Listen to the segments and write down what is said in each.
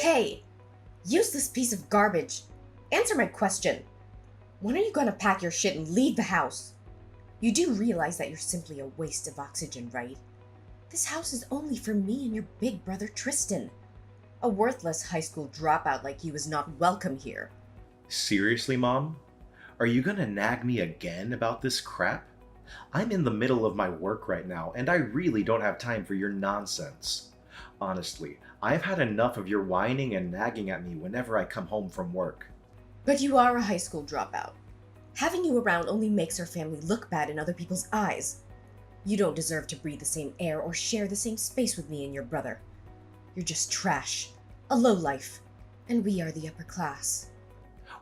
Hey, useless piece of garbage. Answer my question. When are you gonna pack your shit and leave the house? You do realize that you're simply a waste of oxygen, right? This house is only for me and your big brother Tristan. A worthless high school dropout like you is not welcome here. Seriously, Mom? Are you gonna nag me again about this crap? I'm in the middle of my work right now, and I really don't have time for your nonsense. Honestly, I've had enough of your whining and nagging at me whenever I come home from work. But you are a high school dropout. Having you around only makes our family look bad in other people's eyes. You don't deserve to breathe the same air or share the same space with me and your brother. You're just trash, a lowlife, and we are the upper class.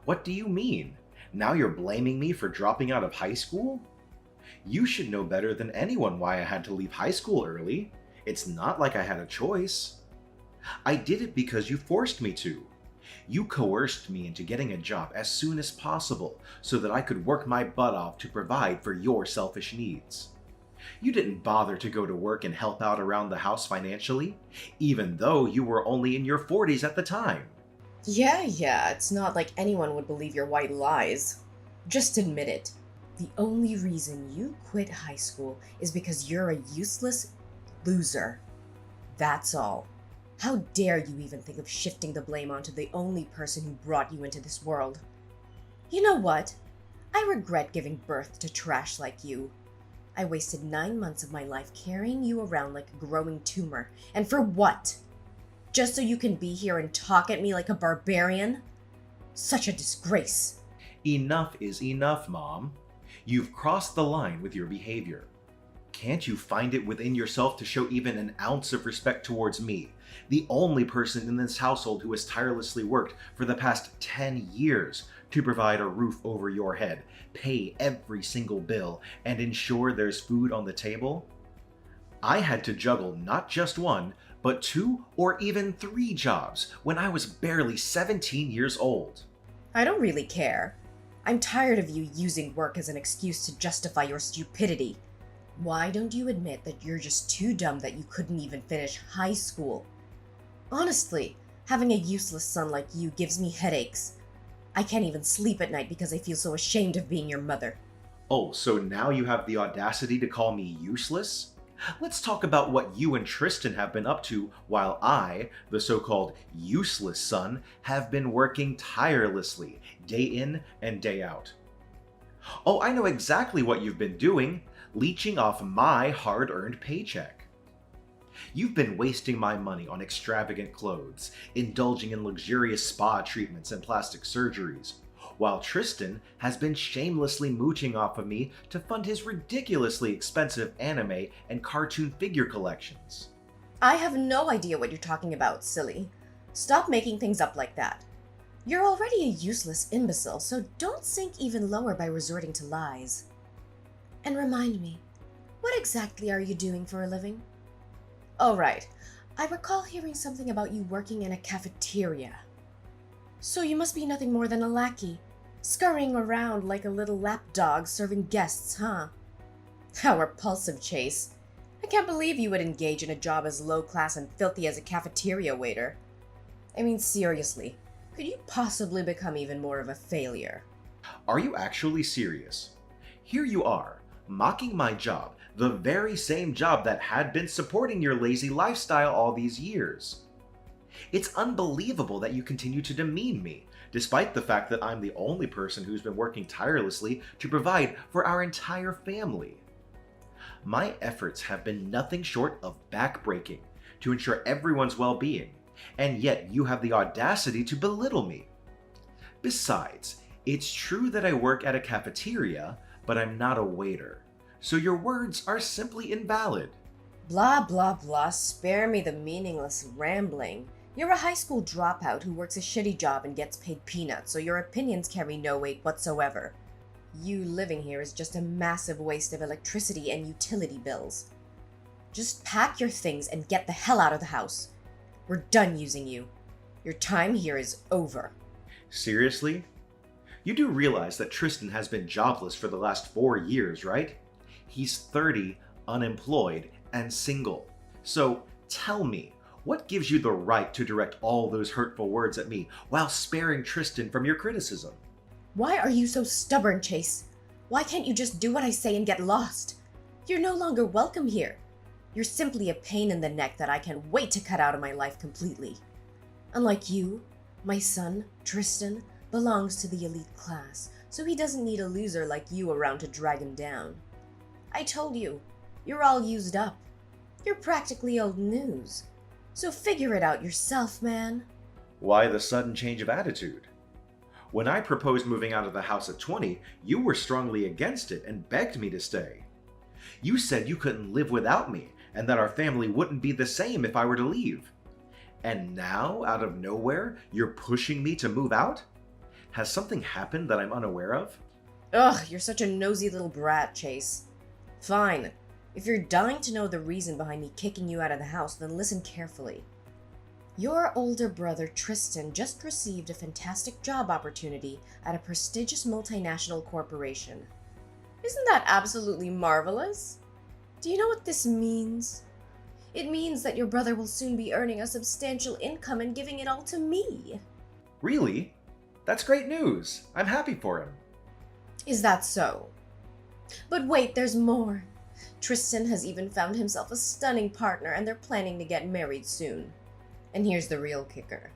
What do you mean? Now you're blaming me for dropping out of high school? You should know better than anyone why I had to leave high school early. It's not like I had a choice. I did it because you forced me to. You coerced me into getting a job as soon as possible so that I could work my butt off to provide for your selfish needs. You didn't bother to go to work and help out around the house financially, even though you were only in your 40s at the time. Yeah, it's not like anyone would believe your white lies. Just admit it. The only reason you quit high school is because you're a useless loser. That's all. How dare you even think of shifting the blame onto the only person who brought you into this world? You know what? I regret giving birth to trash like you. I wasted 9 months of my life carrying you around like a growing tumor. And for what? Just so you can be here and talk at me like a barbarian? Such a disgrace. Enough is enough, Mom. You've crossed the line with your behavior. Can't you find it within yourself to show even an ounce of respect towards me, the only person in this household who has tirelessly worked for the past 10 years to provide a roof over your head, pay every single bill, and ensure there's food on the table? I had to juggle not just one, but 2 or even 3 jobs when I was barely 17 years old. I don't really care. I'm tired of you using work as an excuse to justify your stupidity. Why don't you admit that you're just too dumb that you couldn't even finish high school? Honestly, having a useless son like you gives me headaches. I can't even sleep at night because I feel so ashamed of being your mother. Oh, so now you have the audacity to call me useless? Let's talk about what you and Tristan have been up to while I, the so-called useless son, have been working tirelessly, day in and day out. Oh, I know exactly what you've been doing, leeching off my hard-earned paycheck. You've been wasting my money on extravagant clothes, indulging in luxurious spa treatments and plastic surgeries, while Tristan has been shamelessly mooching off of me to fund his ridiculously expensive anime and cartoon figure collections. I have no idea what you're talking about, silly. Stop making things up like that. You're already a useless imbecile, so don't sink even lower by resorting to lies. And remind me, what exactly are you doing for a living? Oh, right. I recall hearing something about you working in a cafeteria. So you must be nothing more than a lackey, scurrying around like a little lapdog serving guests, huh? How repulsive, Chase. I can't believe you would engage in a job as low-class and filthy as a cafeteria waiter. I mean, seriously, could you possibly become even more of a failure? Are you actually serious? Here you are, mocking my job, the very same job that had been supporting your lazy lifestyle all these years. It's unbelievable that you continue to demean me, despite the fact that I'm the only person who's been working tirelessly to provide for our entire family. My efforts have been nothing short of backbreaking to ensure everyone's well-being, and yet you have the audacity to belittle me. Besides, it's true that I work at a cafeteria, but I'm not a waiter, so your words are simply invalid. Blah, blah, blah, spare me the meaningless rambling. You're a high school dropout who works a shitty job and gets paid peanuts, so your opinions carry no weight whatsoever. You living here is just a massive waste of electricity and utility bills. Just pack your things and get the hell out of the house. We're done using you. Your time here is over. Seriously? You do realize that Tristan has been jobless for the last 4 years, right? He's 30, unemployed, and single. So tell me, What gives you the right to direct all those hurtful words at me while sparing Tristan from your criticism? Why are you so stubborn, Chase? Why can't you just do what I say and get lost? You're no longer welcome here. You're simply a pain in the neck that I can't wait to cut out of my life completely. Unlike you, my son, Tristan, belongs to the elite class, so he doesn't need a loser like you around to drag him down. I told you, you're all used up. You're practically old news. So figure it out yourself, man. Why the sudden change of attitude? When I proposed moving out of the house at 20, you were strongly against it and begged me to stay. You said you couldn't live without me and that our family wouldn't be the same if I were to leave. And now, out of nowhere, you're pushing me to move out? Has something happened that I'm unaware of? Ugh, you're such a nosy little brat, Chase. Fine. If you're dying to know the reason behind me kicking you out of the house, then listen carefully. Your older brother Tristan just received a fantastic job opportunity at a prestigious multinational corporation. Isn't that absolutely marvelous? Do you know what this means? It means that your brother will soon be earning a substantial income and giving it all to me. Really? That's great news. I'm happy for him. Is that so? But wait, there's more. Tristan has even found himself a stunning partner and they're planning to get married soon. And here's the real kicker.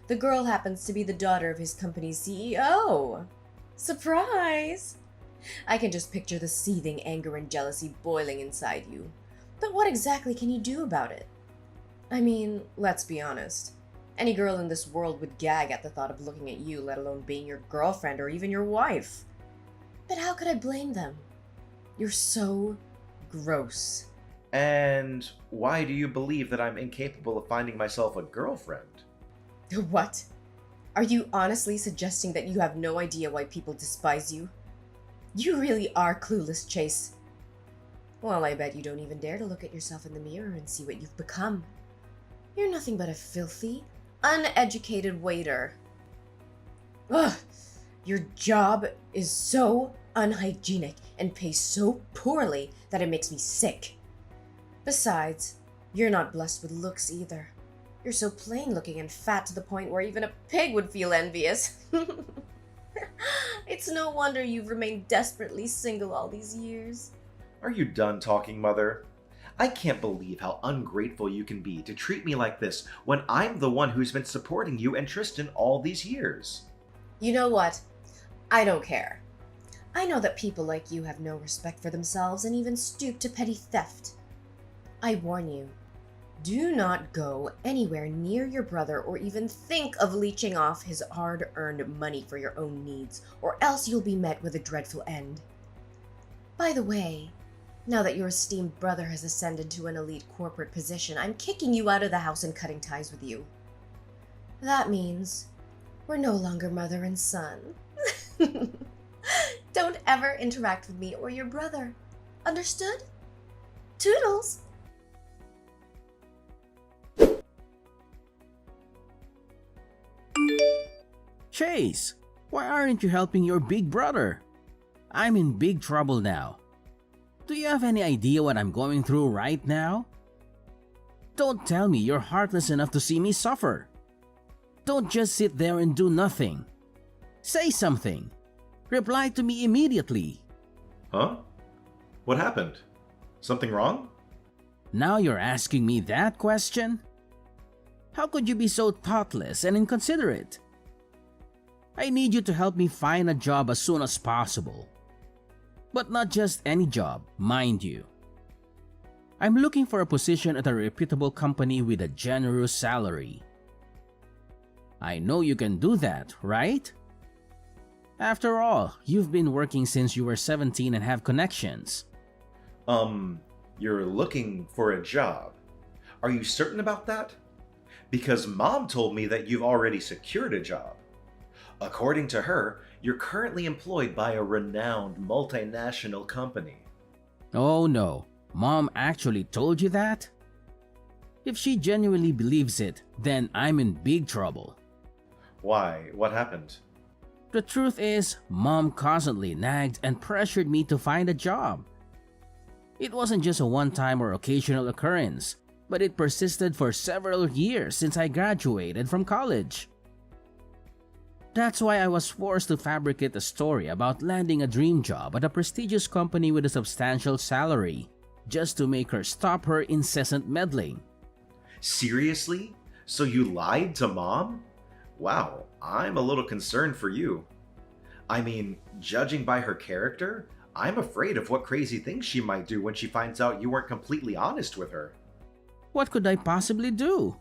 The girl happens to be the daughter of his company's CEO. Surprise! I can just picture the seething anger and jealousy boiling inside you. But what exactly can you do about it? I mean, let's be honest. Any girl in this world would gag at the thought of looking at you, let alone being your girlfriend or even your wife. But how could I blame them? You're so gross. And why do you believe that I'm incapable of finding myself a girlfriend? What? Are you honestly suggesting that you have no idea why people despise you? You really are clueless, Chase. Well, I bet you don't even dare to look at yourself in the mirror and see what you've become. You're nothing but a filthy, uneducated waiter. Ugh! Your job is so unhygienic and pays so poorly that it makes me sick. Besides, you're not blessed with looks either. You're so plain looking and fat to the point where even a pig would feel envious. It's no wonder you've remained desperately single all these years. Are you done talking, Mother? I can't believe how ungrateful you can be to treat me like this when I'm the one who's been supporting you and Tristan all these years. You know what? I don't care. I know that people like you have no respect for themselves and even stoop to petty theft. I warn you, do not go anywhere near your brother or even think of leeching off his hard-earned money for your own needs, or else you'll be met with a dreadful end. By the way, now that your esteemed brother has ascended to an elite corporate position, I'm kicking you out of the house and cutting ties with you. That means we're no longer mother and son. Don't ever interact with me or your brother. Understood? Toodles! Chase, why aren't you helping your big brother? I'm in big trouble now. Do you have any idea what I'm going through right now? Don't tell me you're heartless enough to see me suffer. Don't just sit there and do nothing. Say something. Reply to me immediately. Huh? What happened? Something wrong? Now you're asking me that question? How could you be so thoughtless and inconsiderate? I need you to help me find a job as soon as possible. But not just any job, mind you. I'm looking for a position at a reputable company with a generous salary. I know you can do that, right? After all, you've been working since you were 17 and have connections. You're looking for a job. Are you certain about that? Because Mom told me that you've already secured a job. According to her, you're currently employed by a renowned multinational company. Oh no, Mom actually told you that? If she genuinely believes it, then I'm in big trouble. Why? What happened? The truth is, Mom constantly nagged and pressured me to find a job. It wasn't just a one-time or occasional occurrence. but it persisted for several years since I graduated from college. That's why I was forced to fabricate a story about landing a dream job at a prestigious company with a substantial salary, just to make her stop her incessant meddling. Seriously? So you lied to Mom? Wow, I'm a little concerned for you. I mean, judging by her character, I'm afraid of what crazy things she might do when she finds out you weren't completely honest with her. What could I possibly do?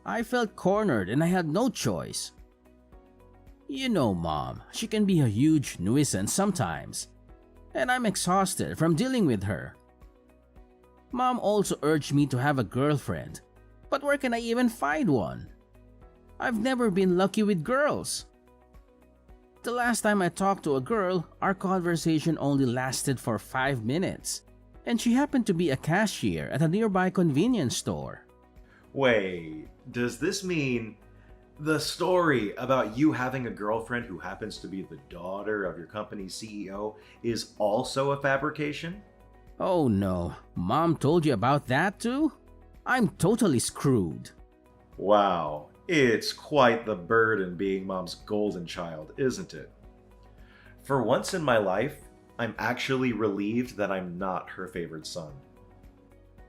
I felt cornered and I had no choice. You know, Mom, she can be a huge nuisance sometimes, and I'm exhausted from dealing with her. Mom also urged me to have a girlfriend, but where can I even find one? I've never been lucky with girls. The last time I talked to a girl, our conversation only lasted for 5 minutes, and she happened to be a cashier at a nearby convenience store. Wait, does this mean the story about you having a girlfriend who happens to be the daughter of your company's CEO is also a fabrication? Oh no, Mom told you about that too? I'm totally screwed. Wow, it's quite the burden being Mom's golden child, isn't it? For once in my life, I'm actually relieved that I'm not her favorite son.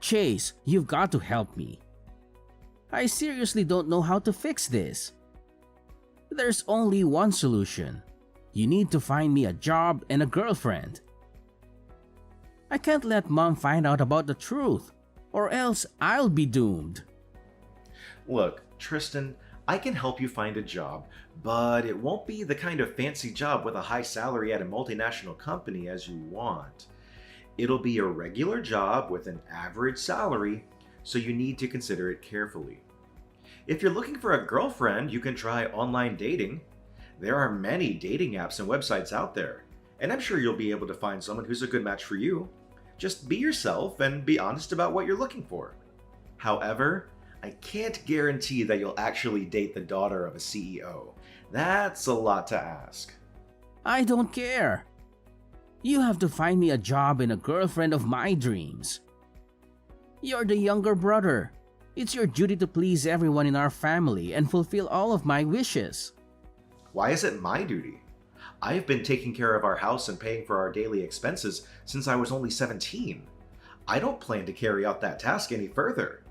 Chase, you've got to help me. I seriously don't know how to fix this. There's only one solution. You need to find me a job and a girlfriend. I can't let Mom find out about the truth, or else I'll be doomed. Look, Tristan, I can help you find a job, but it won't be the kind of fancy job with a high salary at a multinational company as you want. It'll be a regular job with an average salary, so you need to consider it carefully. If you're looking for a girlfriend, you can try online dating. There are many dating apps and websites out there, and I'm sure you'll be able to find someone who's a good match for you. Just be yourself and be honest about what you're looking for. However, I can't guarantee that you'll actually date the daughter of a CEO. That's a lot to ask. I don't care. You have to find me a job and a girlfriend of my dreams. You're the younger brother. It's your duty to please everyone in our family and fulfill all of my wishes. Why is it my duty? I've been taking care of our house and paying for our daily expenses since I was only 17. I don't plan to carry out that task any further.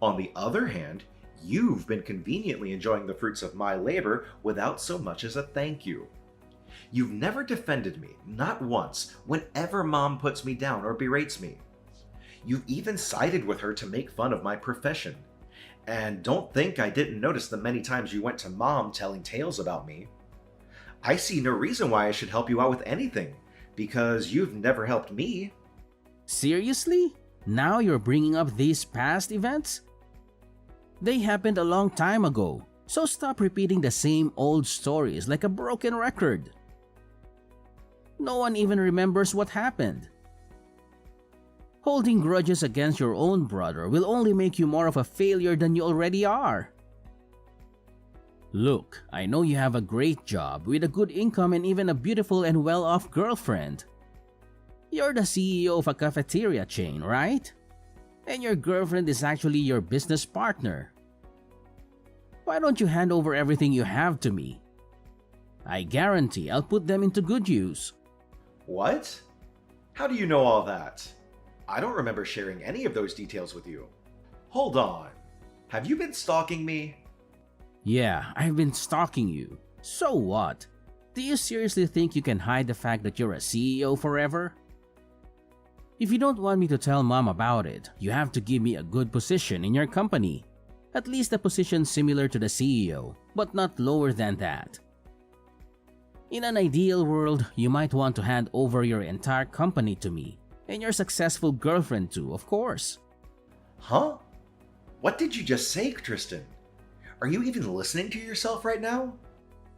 On the other hand, you've been conveniently enjoying the fruits of my labor without so much as a thank you. You've never defended me, not once, whenever Mom puts me down or berates me. You've even sided with her to make fun of my profession. And don't think I didn't notice the many times you went to Mom telling tales about me. I see no reason why I should help you out with anything, because you've never helped me. Seriously? Now you're bringing up these past events? They happened a long time ago, so stop repeating the same old stories like a broken record. No one even remembers what happened. Holding grudges against your own brother will only make you more of a failure than you already are. Look, I know you have a great job with a good income and even a beautiful and well-off girlfriend. You're the CEO of a cafeteria chain, right? And your girlfriend is actually your business partner. Why don't you hand over everything you have to me? I guarantee I'll put them into good use. What? How do you know all that? I don't remember sharing any of those details with you. Hold on. Have you been stalking me? Yeah, I've been stalking you. So what? Do you seriously think you can hide the fact that you're a CEO forever? If you don't want me to tell Mom about it, you have to give me a good position in your company. At least a position similar to the CEO, but not lower than that. In an ideal world, you might want to hand over your entire company to me, and your successful girlfriend too, of course. Huh? What did you just say, Tristan? Are you even listening to yourself right now?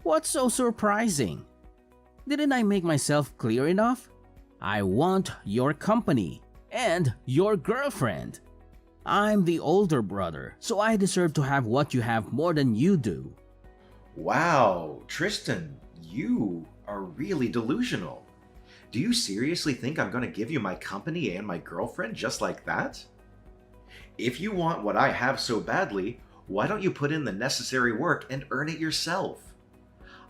What's so surprising? Didn't I make myself clear enough? I want your company and your girlfriend. I'm the older brother, so I deserve to have what you have more than you do. Wow, Tristan, you are really delusional. Do you seriously think I'm going to give you my company and my girlfriend just like that? If you want what I have so badly, why don't you put in the necessary work and earn it yourself?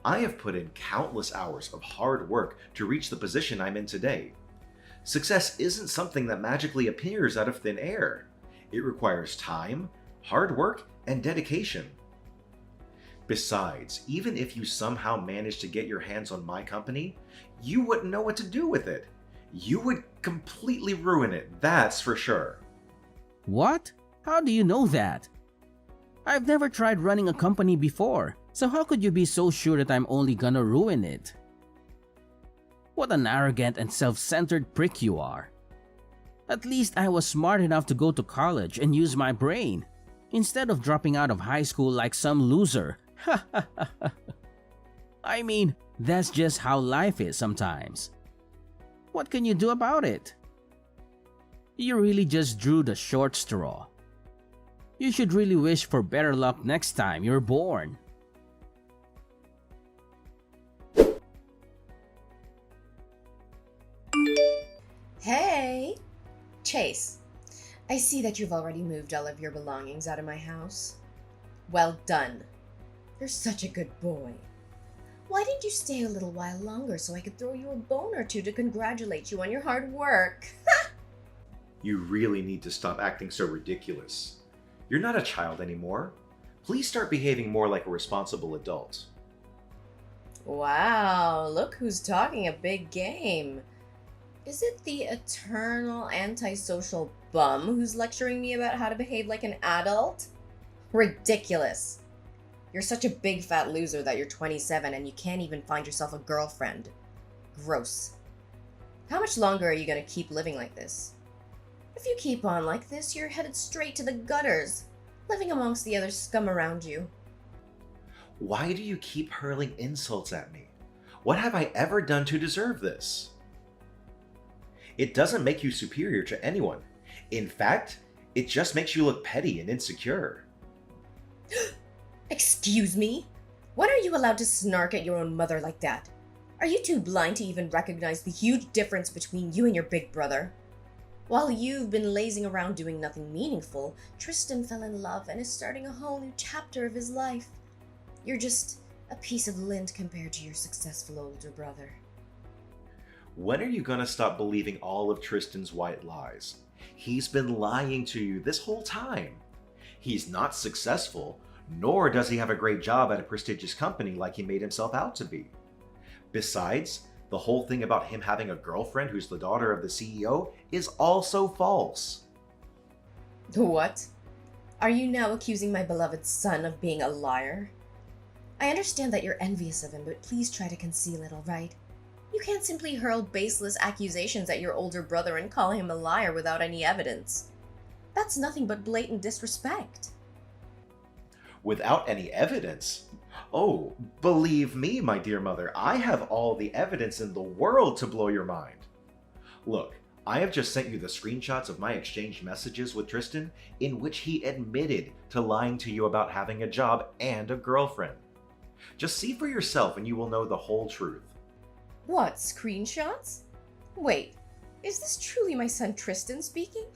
I have put in countless hours of hard work to reach the position I'm in today. Success isn't something that magically appears out of thin air. It requires time, hard work, and dedication. Besides, even if you somehow managed to get your hands on my company, you wouldn't know what to do with it. You would completely ruin it, that's for sure. What? How do you know that? I've never tried running a company before, so how could you be so sure that I'm only gonna ruin it? What an arrogant and self-centered prick you are. At least I was smart enough to go to college and use my brain, instead of dropping out of high school like some loser. I mean, that's just how life is sometimes. What can you do about it? You really just drew the short straw. You should really wish for better luck next time you're born. Hey! Chase, I see that you've already moved all of your belongings out of my house. Well done. You're such a good boy. Why didn't you stay a little while longer so I could throw you a bone or two to congratulate you on your hard work? You really need to stop acting so ridiculous. You're not a child anymore. Please start behaving more like a responsible adult. Wow, look who's talking a big game. Is it the eternal antisocial bum who's lecturing me about how to behave like an adult? Ridiculous. You're such a big fat loser that you're 27 and you can't even find yourself a girlfriend. Gross. How much longer are you gonna keep living like this? If you keep on like this, you're headed straight to the gutters, living amongst the other scum around you. Why do you keep hurling insults at me? What have I ever done to deserve this? It doesn't make you superior to anyone. In fact, it just makes you look petty and insecure. Excuse me? When are you allowed to snark at your own mother like that? Are you too blind to even recognize the huge difference between you and your big brother? While you've been lazing around doing nothing meaningful, Tristan fell in love and is starting a whole new chapter of his life. You're just a piece of lint compared to your successful older brother. When are you gonna stop believing all of Tristan's white lies? He's been lying to you this whole time. He's not successful, nor does he have a great job at a prestigious company like he made himself out to be. Besides, the whole thing about him having a girlfriend who's the daughter of the CEO is also false. What? Are you now accusing my beloved son of being a liar? I understand that you're envious of him, but please try to conceal it, all right? You can't simply hurl baseless accusations at your older brother and call him a liar without any evidence. That's nothing but blatant disrespect. Without any evidence? Oh, believe me, my dear mother, I have all the evidence in the world to blow your mind. Look, I have just sent you the screenshots of my exchanged messages with Tristan in which he admitted to lying to you about having a job and a girlfriend. Just see for yourself and you will know the whole truth. What, screenshots? Wait, is this truly my son Tristan speaking?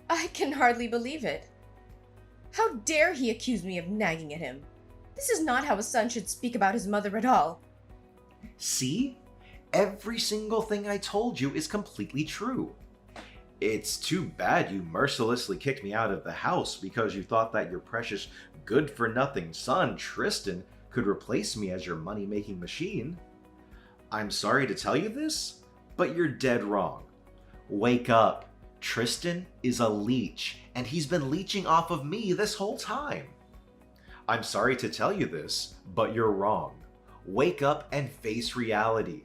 I can hardly believe it. How dare he accuse me of nagging at him? This is not how a son should speak about his mother at all. See? Every single thing I told you is completely true. It's too bad you mercilessly kicked me out of the house because you thought that your precious good-for-nothing son, Tristan, could replace me as your money-making machine. I'm sorry to tell you this, but you're dead wrong. Wake up. Tristan is a leech, and he's been leeching off of me this whole time. I'm sorry to tell you this, but you're wrong. Wake up and face reality.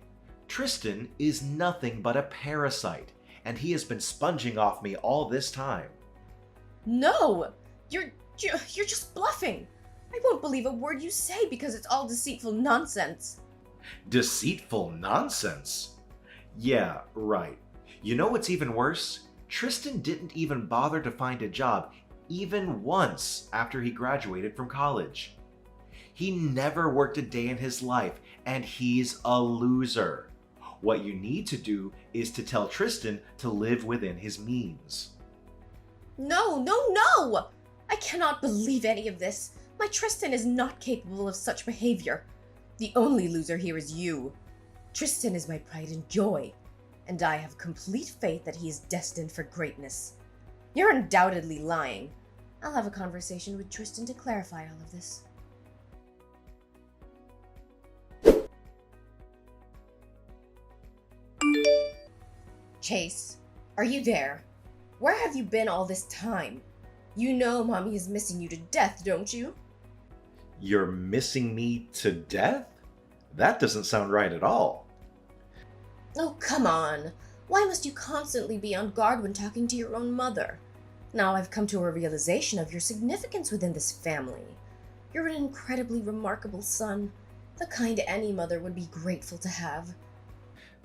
Tristan is nothing but a parasite, and he has been sponging off me all this time. No! You're just bluffing! I won't believe a word you say because it's all deceitful nonsense. Deceitful nonsense? Yeah, right. You know what's even worse? Tristan didn't even bother to find a job even once after he graduated from college. He never worked a day in his life, and he's a loser. What you need to do is to tell Tristan to live within his means. No, no, no! I cannot believe any of this. My Tristan is not capable of such behavior. The only loser here is you. Tristan is my pride and joy, and I have complete faith that he is destined for greatness. You're undoubtedly lying. I'll have a conversation with Tristan to clarify all of this. Chase, are you there? Where have you been all this time? You know Mommy is missing you to death, don't you? You're missing me to death? That doesn't sound right at all. Oh, come on. Why must you constantly be on guard when talking to your own mother? Now I've come to a realization of your significance within this family. You're an incredibly remarkable son, the kind any mother would be grateful to have.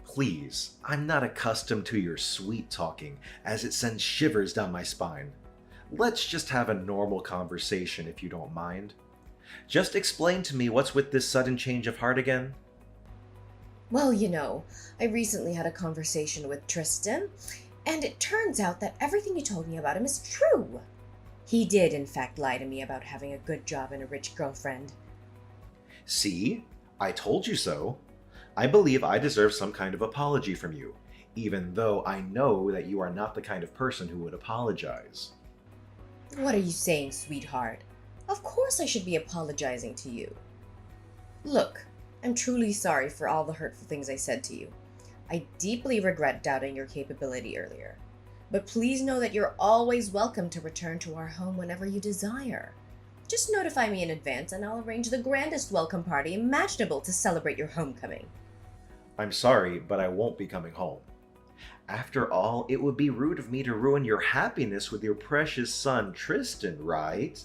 Please, I'm not accustomed to your sweet talking, as it sends shivers down my spine. Let's just have a normal conversation if you don't mind. Just explain to me what's with this sudden change of heart again. Well, I recently had a conversation with Tristan, and it turns out that everything you told me about him is true. He did, in fact, lie to me about having a good job and a rich girlfriend. See? I told you so. I believe I deserve some kind of apology from you, even though I know that you are not the kind of person who would apologize. What are you saying, sweetheart? Of course I should be apologizing to you. Look, I'm truly sorry for all the hurtful things I said to you. I deeply regret doubting your capability earlier. But please know that you're always welcome to return to our home whenever you desire. Just notify me in advance and I'll arrange the grandest welcome party imaginable to celebrate your homecoming. I'm sorry, but I won't be coming home. After all, it would be rude of me to ruin your happiness with your precious son, Tristan, right?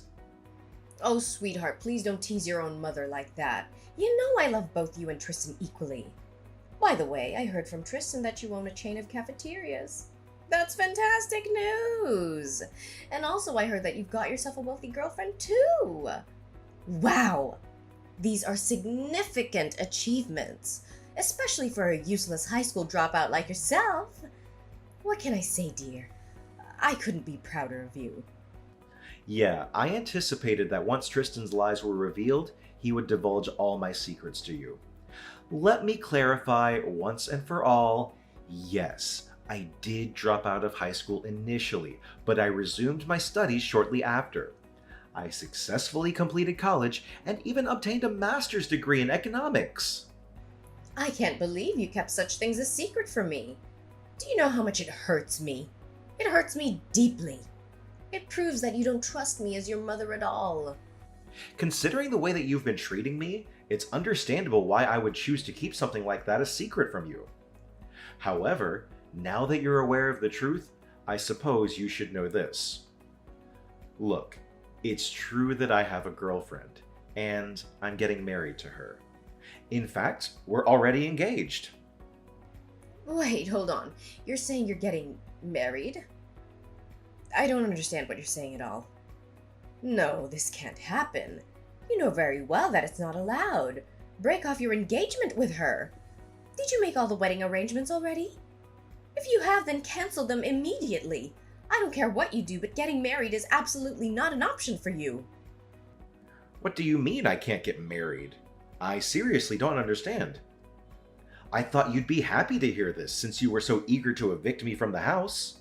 Oh, sweetheart, please don't tease your own mother like that. You know I love both you and Tristan equally. By the way, I heard from Tristan that you own a chain of cafeterias. That's fantastic news! And also I heard that you've got yourself a wealthy girlfriend too! Wow! These are significant achievements, especially for a useless high school dropout like yourself. What can I say, dear? I couldn't be prouder of you. Yeah, I anticipated that once Tristan's lies were revealed, he would divulge all my secrets to you. Let me clarify once and for all, yes, I did drop out of high school initially, but I resumed my studies shortly after. I successfully completed college and even obtained a master's degree in economics. I can't believe you kept such things a secret from me. Do you know how much it hurts me? It hurts me deeply. It proves that you don't trust me as your mother at all. Considering the way that you've been treating me, it's understandable why I would choose to keep something like that a secret from you. However, now that you're aware of the truth, I suppose you should know this. Look, it's true that I have a girlfriend, and I'm getting married to her. In fact, we're already engaged. Wait, hold on. You're saying you're getting married? I don't understand what you're saying at all. No, this can't happen. You know very well that it's not allowed. Break off your engagement with her. Did you make all the wedding arrangements already? If you have, then cancel them immediately. I don't care what you do, but getting married is absolutely not an option for you. What do you mean I can't get married? I seriously don't understand. I thought you'd be happy to hear this since you were so eager to evict me from the house.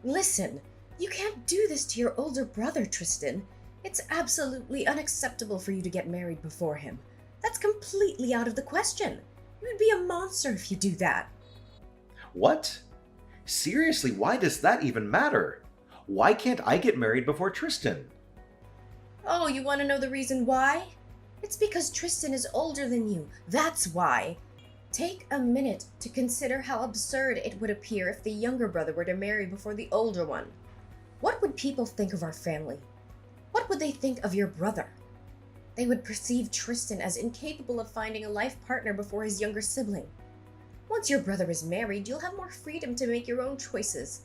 Listen, you can't do this to your older brother, Tristan. It's absolutely unacceptable for you to get married before him. That's completely out of the question. You would be a monster if you do that. What? Seriously, why does that even matter? Why can't I get married before Tristan? Oh, you want to know the reason why? It's because Tristan is older than you. That's why. Take a minute to consider how absurd it would appear if the younger brother were to marry before the older one. What would people think of our family? What would they think of your brother? They would perceive Tristan as incapable of finding a life partner before his younger sibling. Once your brother is married, you'll have more freedom to make your own choices.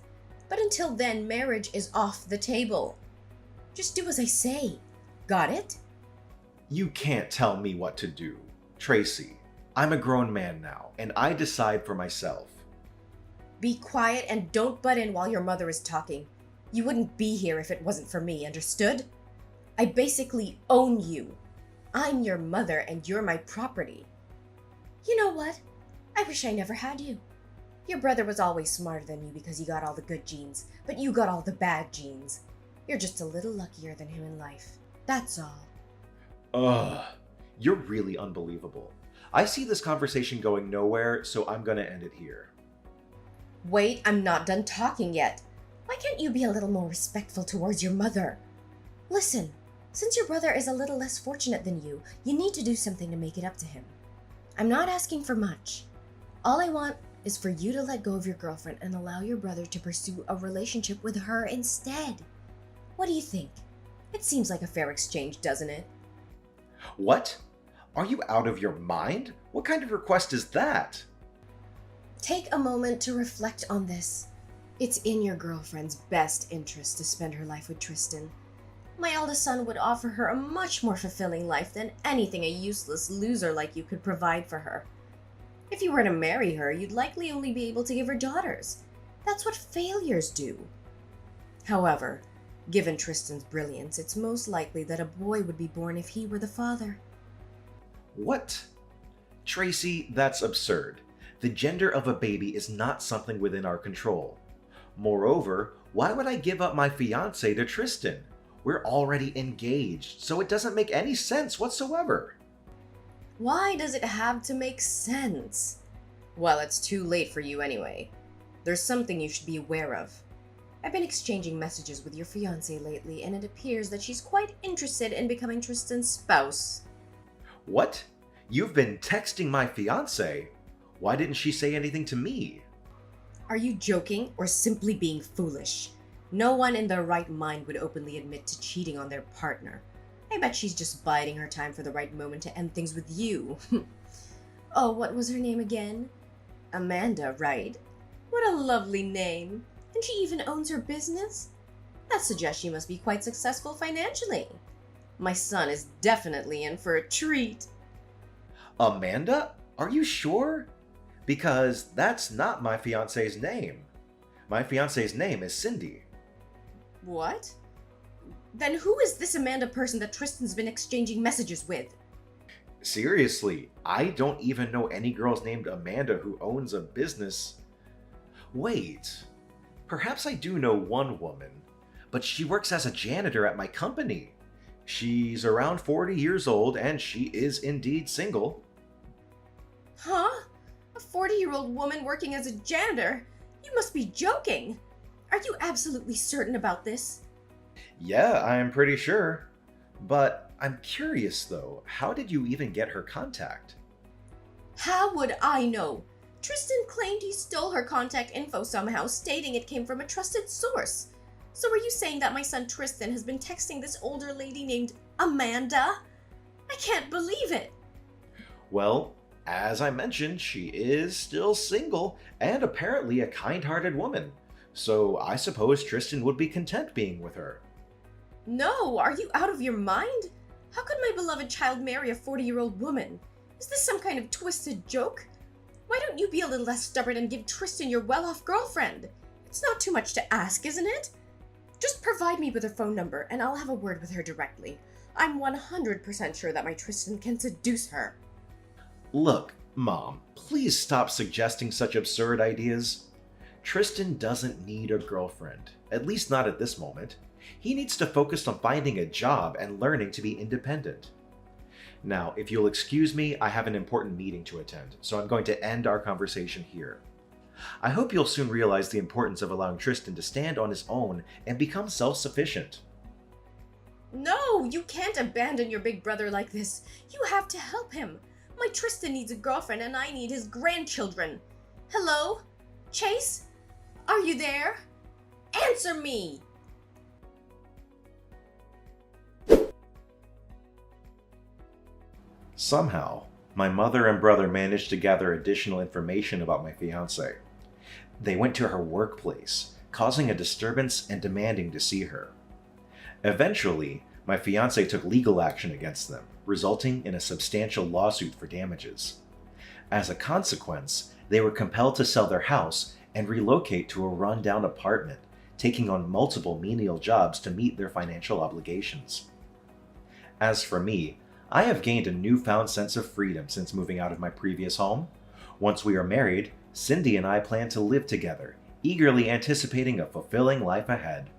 But until then, marriage is off the table. Just do as I say. Got it? You can't tell me what to do. Tracy, I'm a grown man now, and I decide for myself. Be quiet and don't butt in while your mother is talking. You wouldn't be here if it wasn't for me, understood? I basically own you. I'm your mother and you're my property. You know what? I wish I never had you. Your brother was always smarter than you because he got all the good genes, but you got all the bad genes. You're just a little luckier than him in life. That's all. Ugh, you're really unbelievable. I see this conversation going nowhere, so I'm gonna end it here. Wait, I'm not done talking yet. Why can't you be a little more respectful towards your mother? Listen, since your brother is a little less fortunate than you need to do something to make it up to him. I'm not asking for much. All I want is for you to let go of your girlfriend and allow your brother to pursue a relationship with her instead. What do you think? It seems like a fair exchange, doesn't it? What? Are you out of your mind? What kind of request is that? Take a moment to reflect on this. It's in your girlfriend's best interest to spend her life with Tristan. My eldest son would offer her a much more fulfilling life than anything a useless loser like you could provide for her. If you were to marry her, you'd likely only be able to give her daughters. That's what failures do. However, given Tristan's brilliance, it's most likely that a boy would be born if he were the father. What? Tracy, that's absurd. The gender of a baby is not something within our control. Moreover, why would I give up my fiancé to Tristan? We're already engaged, so it doesn't make any sense whatsoever. Why does it have to make sense? Well, it's too late for you anyway. There's something you should be aware of. I've been exchanging messages with your fiancée lately, and it appears that she's quite interested in becoming Tristan's spouse. What? You've been texting my fiancé? Why didn't she say anything to me? Are you joking or simply being foolish? No one in their right mind would openly admit to cheating on their partner. I bet she's just biding her time for the right moment to end things with you. Oh, what was her name again? Amanda, right? What a lovely name. And she even owns her business? That suggests she must be quite successful financially. My son is definitely in for a treat. Amanda? Are you sure? Because that's not my fiancé's name. My fiancé's name is Cindy. What? Then who is this Amanda person that Tristan's been exchanging messages with? Seriously, I don't even know any girls named Amanda who owns a business. Wait, perhaps I do know one woman, but she works as a janitor at my company. She's around 40 years old and she is indeed single. Huh? A 40-year-old woman working as a janitor? You must be joking. Are you absolutely certain about this? Yeah, I'm pretty sure. But I'm curious though, how did you even get her contact? How would I know? Tristan claimed he stole her contact info somehow, stating it came from a trusted source. So are you saying that my son Tristan has been texting this older lady named Amanda? I can't believe it. Well, as I mentioned, she is still single and apparently a kind-hearted woman. So I suppose Tristan would be content being with her. No, are you out of your mind? How could my beloved child marry a 40-year-old woman? Is this some kind of twisted joke? Why don't you be a little less stubborn and give Tristan your well-off girlfriend? It's not too much to ask, isn't it? Just provide me with her phone number and I'll have a word with her directly. I'm 100% sure that my Tristan can seduce her. Look, Mom, please stop suggesting such absurd ideas. Tristan doesn't need a girlfriend, at least not at this moment. He needs to focus on finding a job and learning to be independent. Now, if you'll excuse me, I have an important meeting to attend, so I'm going to end our conversation here. I hope you'll soon realize the importance of allowing Tristan to stand on his own and become self-sufficient. No, you can't abandon your big brother like this. You have to help him. My Tristan needs a girlfriend and I need his grandchildren. Hello? Chase? Are you there? Answer me! Somehow, my mother and brother managed to gather additional information about my fiancée. They went to her workplace, causing a disturbance and demanding to see her. Eventually, my fiancé took legal action against them, resulting in a substantial lawsuit for damages. As a consequence, they were compelled to sell their house and relocate to a rundown apartment taking on multiple menial jobs to meet their financial obligations. As for me, I have gained a newfound sense of freedom since moving out of my previous home. Once we are married, Cindy and I plan to live together, eagerly anticipating a fulfilling life ahead.